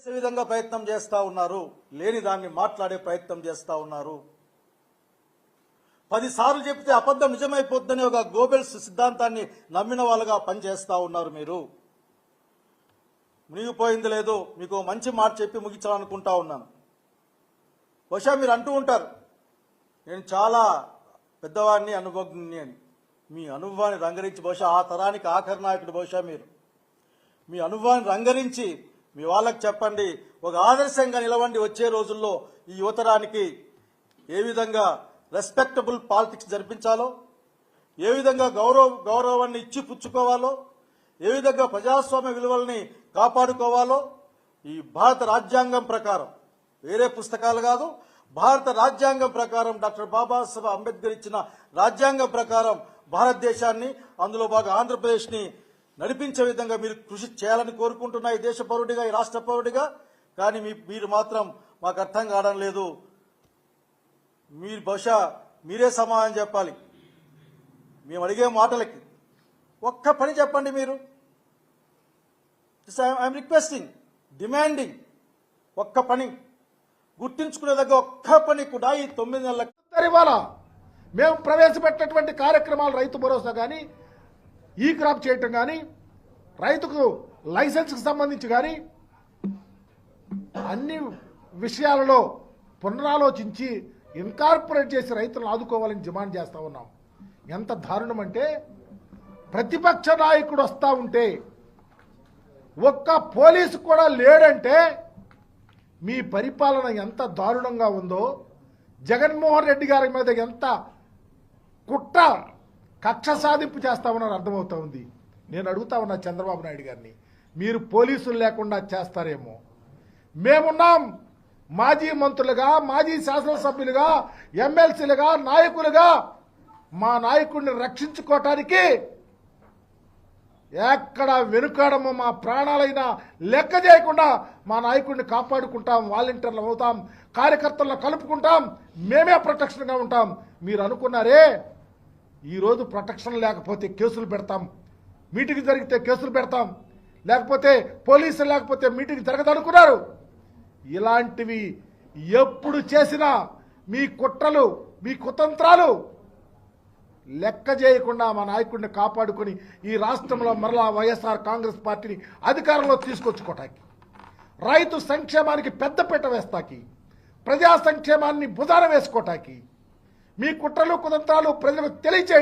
చేసే విధంగా ప్రయత్నం చేస్తా ఉన్నారు, లేని దాన్ని మాట్లాడే ప్రయత్నం చేస్తా ఉన్నారు. 10 సార్లు చెప్తే అబద్ధం నిజమైపోద్దని ఒక గోబెల్స్ సిద్ధాంతాన్ని నమ్మిన వాళ్ళుగా పనిచేస్తా ఉన్నారు. మీరు మునిగిపోయింది లేదు. మీకు మంచి మాట చెప్పి ముగించాలనుకుంటా ఉన్నాను. బహుశా మీరు అంటూ ఉంటారు, నేను చాలా పెద్దవాడిని, అనుభవజ్ఞుని అని. మీ అనుభవాన్ని రంగరించి బహుశా ఆ తరానికి ఆఖరి నాయకుడు బహుశా మీరు. మీ అనుభవాన్ని రంగరించి మీ వాళ్ళకి చెప్పండి, ఒక ఆదర్శంగా నిలవండి. వచ్చే రోజుల్లో ఈ యువతరానికి ఏ విధంగా రెస్పెక్టబుల్ పాలిటిక్స్ జరిపించాలో, ఏ విధంగా గౌరవాన్ని ఇచ్చి పుచ్చుకోవాలో, ఏ విధంగా ప్రజాస్వామ్య విలువల్ని కాపాడుకోవాలో ఈ భారత రాజ్యాంగం ప్రకారం, వేరే పుస్తకాలు కాదు, భారత రాజ్యాంగం ప్రకారం, డాక్టర్ బాబాసాహెబ్ అంబేద్కర్ ఇచ్చిన రాజ్యాంగం ప్రకారం భారతదేశాన్ని, అందులో బాగా ఆంధ్రప్రదేశ్ని నడిపించే విధంగా మీరు కృషి చేయాలని కోరుకుంటున్నా, ఈ దేశ పౌరుడిగా, ఈ రాష్ట్ర పౌరుడిగా. కానీ మీరు మాత్రం మాకు అర్థం కావడం లేదు. మీరు బహుశా మీరే సమాధానం చెప్పాలి మేము అడిగే మాటలకి. ఒక్క పని చెప్పండి మీరు. ఐఎమ్ రిక్వెస్టింగ్, డిమాండింగ్, ఒక్క పని గుర్తించుకునే దగ్గర ఒక్క పని కూడా ఈ 9 నెలల ఇవాళ మేము ప్రవేశపెట్టినటువంటి కార్యక్రమాలు, రైతు భరోసా కానీ, ఈ క్రాప్ చేయటం కానీ, రైతుకు లైసెన్స్కి సంబంధించి కానీ అన్ని విషయాలలో పునరాలోచించి ఇన్కార్పొరేట్ చేసి రైతులను ఆదుకోవాలని డిమాండ్ చేస్తూ ఉన్నాం. ఎంత దారుణం అంటే, ప్రతిపక్ష నాయకుడు వస్తూ ఉంటే ఒక్క పోలీసు కూడా లేడంటే మీ పరిపాలన ఎంత దారుణంగా ఉందో, జగన్మోహన్ రెడ్డి గారి మీద ఎంత కుట్ర కక్ష సాధింపు చేస్తా ఉన్నారో అర్థమవుతా ఉంది. నేను అడుగుతా ఉన్నా చంద్రబాబు నాయుడు గారిని, మీరు పోలీసులు లేకుండా చేస్తారేమో. మేమున్నాం, మాజీ మంత్రులుగా, మాజీ శాసనసభ్యులుగా, ఎమ్మెల్సీలుగా, నాయకులుగా మా నాయకుడిని రక్షించుకోవటానికి ఎక్కడ వెనుకాడమో, మా ప్రాణాలైనా లెక్క చేయకుండా మా నాయకుడిని కాపాడుకుంటాం, వాలంటీర్లు అవుతాం, కార్యకర్తలను కలుపుకుంటాం, మేమే ప్రొటెక్షన్గా ఉంటాం. మీరు అనుకున్నారే ఈరోజు ప్రొటెక్షన్ లేకపోతే కేసులు పెడతాం, మీటింగ్ జరిగితే కేసులు పెడతాం, లేకపోతే పోలీసులు లేకపోతే మీటింగ్ జరగదనుకున్నారు. ఇలాంటివి ఎప్పుడు చేసినా మీ కుట్రలు, మీ కుతంత్రాలు లెక్క చేయకుండా మా నాయకుడిని కాపాడుకొని ఈ రాష్ట్రంలో మరలా వైఎస్ఆర్ కాంగ్రెస్ పార్టీని అధికారంలో తీసుకొచ్చుకోవటానికి, రైతు సంక్షేమానికి పెద్దపీట వేస్తాకి, ప్రజా సంక్షేమాన్ని భుజాన వేసుకోవటానికి మీ కుట్రలు కుతంత్రాలు ప్రజలకు తెలియచేయటం